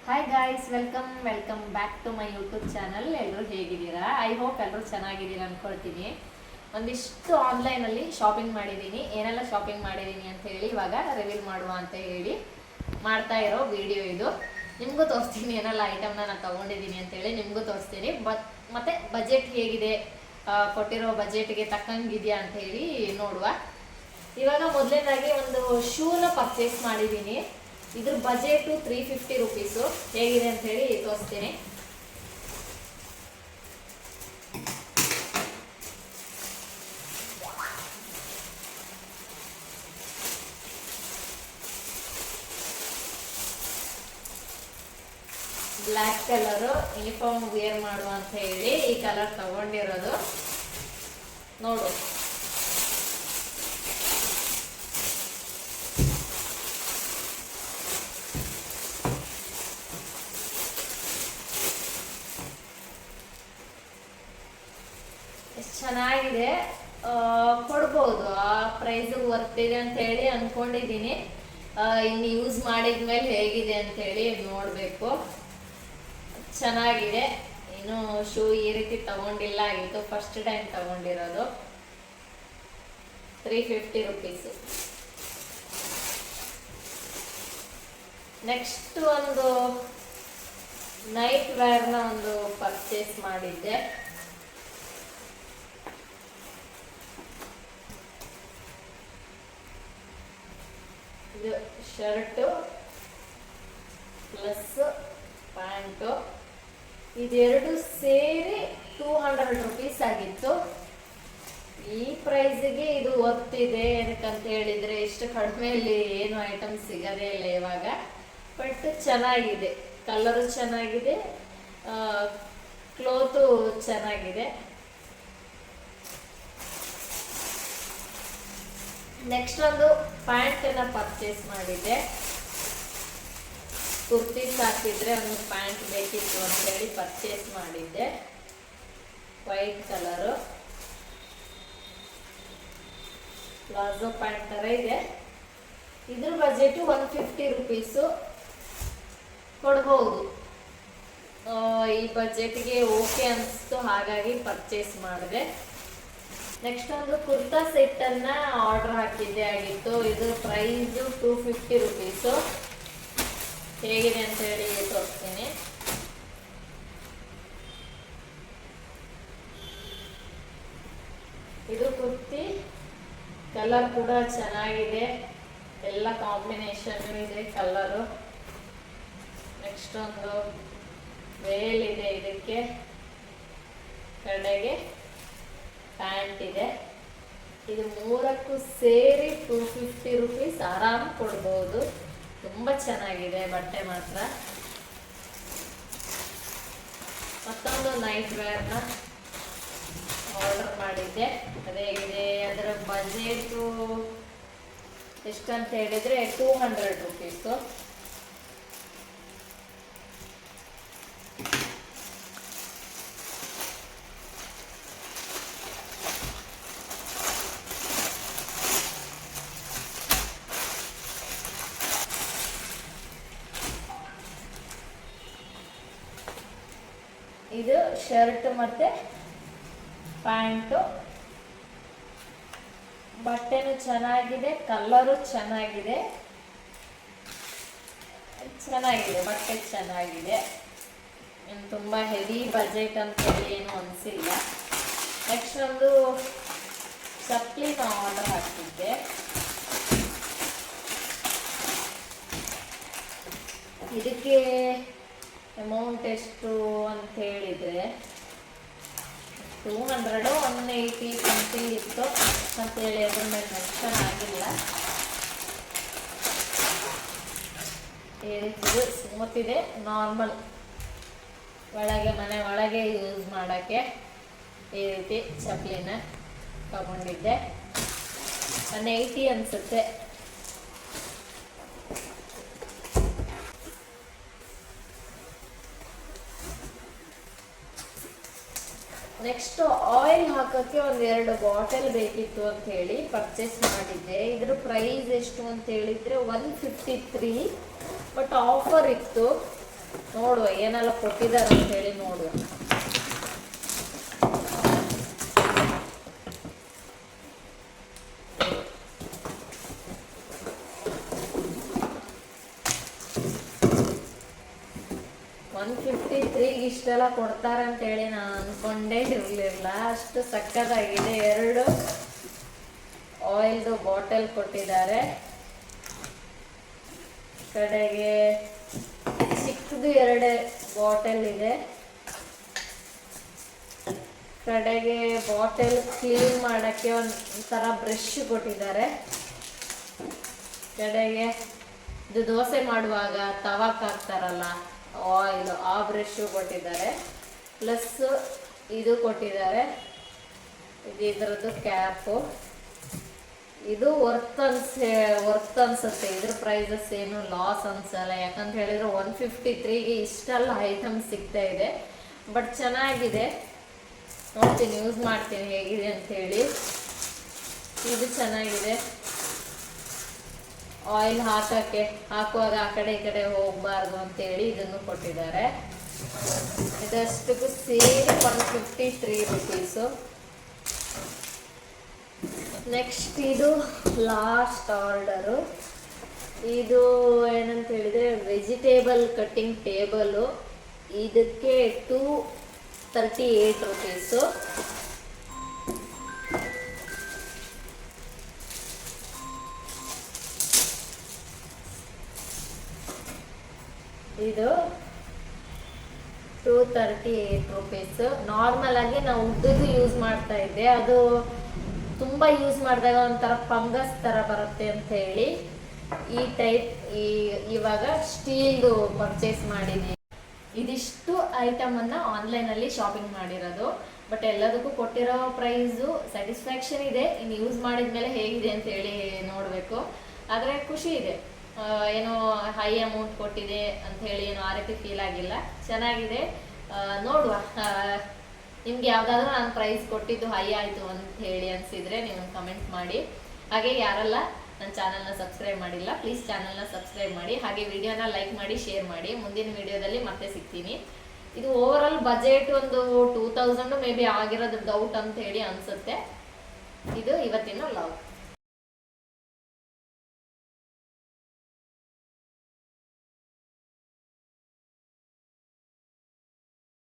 Hi guys, welcome back to my YouTube channel. ಎಲ್ಲರೂ ಹೇಗಿದ್ದೀರಾ? I hope ಎಲ್ಲರೂ ಚೆನ್ನಾಗಿದ್ದೀರಾ ಅನ್ಕೊಳ್ತೀನಿ. ಒಂದಿಷ್ಟು ಆನ್ಲೈನಲ್ಲಿ ಶಾಪಿಂಗ್ ಮಾಡಿದ್ದೀನಿ. ಏನೆಲ್ಲ ಶಾಪಿಂಗ್ ಮಾಡಿದ್ದೀನಿ ಅಂತ ಹೇಳಿ ಇವಾಗ ರಿವೀಲ್ ಮಾಡುವ ಅಂತ ಹೇಳಿ ಮಾಡ್ತಾ ಇರೋ ವಿಡಿಯೋ ಇದು. ನಿಮಗೂ ತೋರಿಸ್ತೀನಿ ಏನೆಲ್ಲ ಐಟಮ್ನ ನಾನು ತೊಗೊಂಡಿದ್ದೀನಿ ಅಂತೇಳಿ ನಿಮಗೂ ತೋರಿಸ್ತೀನಿ. ಮತ್ತು ಬಜೆಟ್ ಹೇಗಿದೆ, ಕೊಟ್ಟಿರೋ ಬಜೆಟ್ಗೆ ತಕ್ಕಂಗಿದೆಯಾ ಅಂತ ಹೇಳಿ ನೋಡುವ. ಇವಾಗ ಮೊದಲನೇದಾಗಿ ಒಂದು ಶೂನ ಪರ್ಚೇಸ್ ಮಾಡಿದ್ದೀನಿ. ಇದ್ರ ಬಜೆಟು 350 ರುಪೀಸು. ಹೇಗಿದೆ ಅಂತ ಹೇಳಿ ತೋರಿಸ್ತೀನಿ. ಬ್ಲ್ಯಾಕ್ ಕಲರು, ಯೂನಿಫಾರ್ಮ್ ವೇರ್ ಮಾಡುವ ಅಂತ ಹೇಳಿ ಈ ಕಲರ್ ತಗೊಂಡಿರೋದು. ನೋಡು, ಎಷ್ಟು ಚೆನ್ನಾಗಿದೆ. ಕೊಡ್ಬೋದು, ಆ ಪ್ರೈಸ್ ವರ್ತ್ ಇದೆ ಅಂತ ಹೇಳಿ ಅನ್ಕೊಂಡಿದ್ದೀನಿ. ಇನ್ನು ಯೂಸ್ ಮಾಡಿದ್ಮೇಲೆ ಹೇಗಿದೆ ಅಂತ ಹೇಳಿ ನೋಡಬೇಕು. ಚೆನ್ನಾಗಿದೆ. ಇನ್ನು ಶೂ ಈ ರೀತಿ ತಗೊಂಡಿಲ್ಲ, ಇದು ಫಸ್ಟ್ ಟೈಮ್ ತಗೊಂಡಿರೋದು. 350 ರುಪೀಸು. ನೆಕ್ಸ್ಟ್ ಒಂದು ನೈಟ್ ವೇರ್ನ ಒಂದು ಪರ್ಚೇಸ್ ಮಾಡಿದ್ದೆ. ಇದು ಶರ್ಟು ಪ್ಲಸ್ ಪ್ಯಾಂಟು, ಇದೆರಡು ಸೇರಿ 200 ರುಪೀಸ್ ಆಗಿತ್ತು. ಈ ಪ್ರೈಸಿಗೆ ಇದು ವರ್ತಿದೆ. ಏನಕ್ಕಂತ ಹೇಳಿದರೆ ಇಷ್ಟು ಕಡಿಮೆಯಲ್ಲಿ ಏನು ಐಟಮ್ ಸಿಗೋದೇ ಇಲ್ಲ ಇವಾಗ. ಬಟ್ ಚೆನ್ನಾಗಿದೆ, ಕಲರು ಚೆನ್ನಾಗಿದೆ, ಕ್ಲೋತು ಚೆನ್ನಾಗಿದೆ. ನೆಕ್ಸ್ಟ್ ಒಂದು ಪ್ಯಾಂಟನ್ನು ಪರ್ಚೇಸ್ ಮಾಡಿದ್ದೆ. ಕುರ್ತೀಸ್ ಹಾಕಿದ್ರೆ ಒಂದು ಪ್ಯಾಂಟ್ ಬೇಕಿತ್ತು ಅಂತ ಹೇಳಿ ಪರ್ಚೇಸ್ ಮಾಡಿದ್ದೆ. ವೈಟ್ ಕಲರು ಪ್ಲಾಜೋ ಪ್ಯಾಂಟ್ ಥರ ಇದೆ. ಇದ್ರ ಬಜೆಟು 150 ರುಪೀಸು. ಕೊಡ್ಬೋದು. ಈ ಬಜೆಟ್ಗೆ ಓಕೆ ಅನಿಸ್ತು, ಹಾಗಾಗಿ ಪರ್ಚೇಸ್ ಮಾಡಿದೆ. ನೆಕ್ಸ್ಟ್ ಒಂದು ಕುರ್ತಾ ಸೆಟ್ಟನ್ನು ಆರ್ಡರ್ ಹಾಕಿದ್ದೆ ಆಗಿತ್ತು. ಇದು ಪ್ರೈಸು 250 ರುಪೀಸು. ಹೇಗಿದೆ ಅಂತ ಹೇಳಿ ತೋರಿಸ್ತೀನಿ. ಇದು ಕುರ್ತಿ, ಕಲರ್ ಕೂಡ ಚೆನ್ನಾಗಿದೆ, ಎಲ್ಲ ಕಾಂಬಿನೇಷನ್ ಇದೆ ಕಲರು. ನೆಕ್ಸ್ಟ್ ಒಂದು ವೇಲ್ ಇದೆ, ಇದಕ್ಕೆ ಕಡೆಗೆ ಪ್ಯಾಂಟ್ ಇದೆ. ಇದು ಮೂರಕ್ಕೂ ಸೇರಿ 250 ರುಪೀಸ್ ಆರಾಮ್ ಕೊಡ್ಬೋದು. ತುಂಬ ಚೆನ್ನಾಗಿದೆ ಬಟ್ಟೆ ಮಾತ್ರ. ಮತ್ತೊಂದು ನೈಟ್ ವೇರ್ನ ಆರ್ಡರ್ ಮಾಡಿದ್ದೆ. ಅದೇಗಿದೆ, ಅದರ ಬಜೆಟು ಎಷ್ಟಂತ ಹೇಳಿದರೆ 200 ರುಪೀಸು. ಇದು ಶರ್ಟ್ ಮತ್ತು ಪ್ಯಾಂಟು. ಬಟ್ಟೆನೂ ಚೆನ್ನಾಗಿದೆ, ಕಲರು ಚೆನ್ನಾಗಿದೆ, ಬಟ್ಟೆ ಚೆನ್ನಾಗಿದೆ. ಇನ್ನು ತುಂಬ ಹೆವಿ ಬಜೆಟ್ ಅಂತೇಳಿ ಏನು ಅನಿಸಿಲ್ಲ. ನೆಕ್ಸ್ಟ್ ಒಂದು ಚಪ್ಪಲಿನ ಆರ್ಡರ್ ಹಾಕಿದ್ದೆ. ಇದಕ್ಕೆ ಅಮೌಂಟ್ ಎಷ್ಟು ಅಂತ ಹೇಳಿದರೆ 200, 180 ಸಮಥಿಂಗ್ ಇತ್ತು ಅಂತೇಳಿ ಅದ್ರ ಮೇಲೆ ಮೆನ್ಷನ್ ಆಗಿಲ್ಲ. ಈ ರೀತಿ ಸ್ಮೂತ್ ಇದೆ, ನಾರ್ಮಲ್ ಮನೆ ಒಳಗೆ ಯೂಸ್ ಮಾಡೋಕ್ಕೆ ಈ ರೀತಿ ಚಪ್ಪಲಿನ ತಗೊಂಡಿದ್ದೆ. 180 ಅನಿಸುತ್ತೆ. ನೆಕ್ಸ್ಟ್ ಆಯಿಲ್ ಹಾಕೋಕ್ಕೆ ಒಂದೆರಡು ಬಾಟಲ್ ಬೇಕಿತ್ತು ಅಂತ ಹೇಳಿ ಪರ್ಚೇಸ್ ಮಾಡಿದ್ದೆ. ಇದ್ರ ಪ್ರೈಸ್ ಎಷ್ಟು ಅಂತ ಹೇಳಿದರೆ 153. ಬಟ್ ಆಫರ್ ಇತ್ತು, ನೋಡುವ ಏನೆಲ್ಲ ಕೊಟ್ಟಿದ್ದಾರೆ ಅಂತ ಹೇಳಿ ನೋಡುವ. $153 ಇಷ್ಟೆಲ್ಲ ಕೊಡ್ತಾರೆ ಅಂತ ಹೇಳಿ ನಾನು ಅನ್ಕೊಂಡೇ ಇರಲಿಲ್ಲ. ಅಷ್ಟು ಸಕ್ಕತ್ತಾಗಿದೆ. 2 ಆಯಿಲ್ದು ಬಾಟಲ್ ಕೊಟ್ಟಿದ್ದಾರೆ. ಕಡೆಗೆ ಚಿಕ್ಕದು 2 ಬಾಟಲ್ ಇದೆ. ಕಡೆಗೆ ಬಾಟಲ್ ಕ್ಲೀನ್ ಮಾಡೋಕ್ಕೆ ಒಂಥರ ಬ್ರಷ್ ಕೊಟ್ಟಿದ್ದಾರೆ. ಕಡೆಗೆ ಇದು ದೋಸೆ ಮಾಡುವಾಗ ತವಾಕ್ ಹಾಕ್ತಾರಲ್ಲ ಆಯಿಲ್, ಆ ಬ್ರಷು ಕೊಟ್ಟಿದ್ದಾರೆ. ಪ್ಲಸ್ ಇದು ಕೊಟ್ಟಿದ್ದಾರೆ. ಇದರದ್ದು ಕ್ಯಾಪು. ಇದು ವರ್ತ್ ಅನ್ಸುತ್ತೆ. ಇದ್ರ ಪ್ರೈಸಸ್ ಏನು ಲಾಸ್ ಅನ್ಸಲ್ಲ. ಯಾಕಂತ ಹೇಳಿದ್ರೆ 153ಗೆ ಇಷ್ಟೆಲ್ಲ ಐಟಮ್ಸ್ ಸಿಗ್ತಾ ಇದೆ. ಬಟ್ ಚೆನ್ನಾಗಿದೆ. ನೋಡ್ತೀನಿ, ಯೂಸ್ ಮಾಡ್ತೀನಿ ಹೇಗಿದೆ ಅಂತ ಹೇಳಿ. ಇದು ಚೆನ್ನಾಗಿದೆ. ಆಯಿಲ್ ಹಾಕುವಾಗ ಆ ಕಡೆ ಈ ಕಡೆ ಹೋಗಬಾರ್ದು ಅಂತೇಳಿ ಇದನ್ನು ಕೊಟ್ಟಿದ್ದಾರೆ. ಇದಷ್ಟಕ್ಕೂ ಸೇರಿ $153. ನೆಕ್ಸ್ಟ್ ಇದು ಲಾಸ್ಟ್ ಆರ್ಡರು. ಇದು ಏನಂತ ಹೇಳಿದರೆ ವೆಜಿಟೇಬಲ್ ಕಟ್ಟಿಂಗ್ ಟೇಬಲು. ಇದಕ್ಕೆ $238. ಇದು $238. ನಾರ್ಮಲ್ ಆಗಿ ನಾವು ಉದ್ದದ್ದು ಯೂಸ್ ಮಾಡ್ತಾ ಇದ್ದೆ. ಅದು ತುಂಬ ಯೂಸ್ ಮಾಡಿದಾಗ ಒಂಥರ ಫಂಗಸ್ ಥರ ಬರುತ್ತೆ ಅಂತ ಹೇಳಿ ಈ ಟೈಪ್ ಇವಾಗ ಸ್ಟೀಲ್ದು ಪರ್ಚೇಸ್ ಮಾಡಿದ್ದೀನಿ. ಇದಿಷ್ಟು ಐಟಮನ್ನು ಆನ್ಲೈನಲ್ಲಿ ಶಾಪಿಂಗ್ ಮಾಡಿರೋದು. ಬಟ್ ಎಲ್ಲದಕ್ಕೂ ಕೊಟ್ಟಿರೋ ಪ್ರೈಸು ಸ್ಯಾಟಿಸ್ಫ್ಯಾಕ್ಷನ್ ಇದೆ. ಇನ್ನು ಯೂಸ್ ಮಾಡಿದ ಮೇಲೆ ಹೇಗಿದೆ ಅಂತ ಹೇಳಿ ನೋಡಬೇಕು. ಆದರೆ ಖುಷಿ ಇದೆ. ಏನೋ ಹೈ ಅಮೌಂಟ್ ಕೊಟ್ಟಿದೆ ಅಂತ ಹೇಳಿ ಏನೋ ಆ ರೀತಿ ಫೀಲ್ ಆಗಿಲ್ಲ. ಚೆನ್ನಾಗಿದೆ. ನೋಡುವ, ನಿಮ್ಗೆ ಯಾವುದಾದ್ರೂ ನಾನು ಪ್ರೈಸ್ ಕೊಟ್ಟಿದ್ದು ಹೈ ಆಯಿತು ಅಂತ ಹೇಳಿ ಅನಿಸಿದರೆ ನೀವು ಕಮೆಂಟ್ ಮಾಡಿ. ಹಾಗೆ ಯಾರೆಲ್ಲ ನನ್ನ ಚಾನಲ್ನ ಸಬ್ಸ್ಕ್ರೈಬ್ ಮಾಡಿಲ್ಲ, ಪ್ಲೀಸ್ ಚಾನಲ್ನ ಸಬ್ಸ್ಕ್ರೈಬ್ ಮಾಡಿ. ಹಾಗೆ ವಿಡಿಯೋನ ಲೈಕ್ ಮಾಡಿ, ಶೇರ್ ಮಾಡಿ. ಮುಂದಿನ ವಿಡಿಯೋದಲ್ಲಿ ಮತ್ತೆ ಸಿಗ್ತೀನಿ. ಇದು ಓವರ್ ಆಲ್ ಬಜೆಟ್ ಒಂದು 2000 ಮೇ ಬಿ ಆಗಿರೋದು ಡೌಟ್ ಅಂತ ಹೇಳಿ ಅನಿಸುತ್ತೆ. ಇದು ಇವತ್ತಿನ ವ್ಲಾಗ್.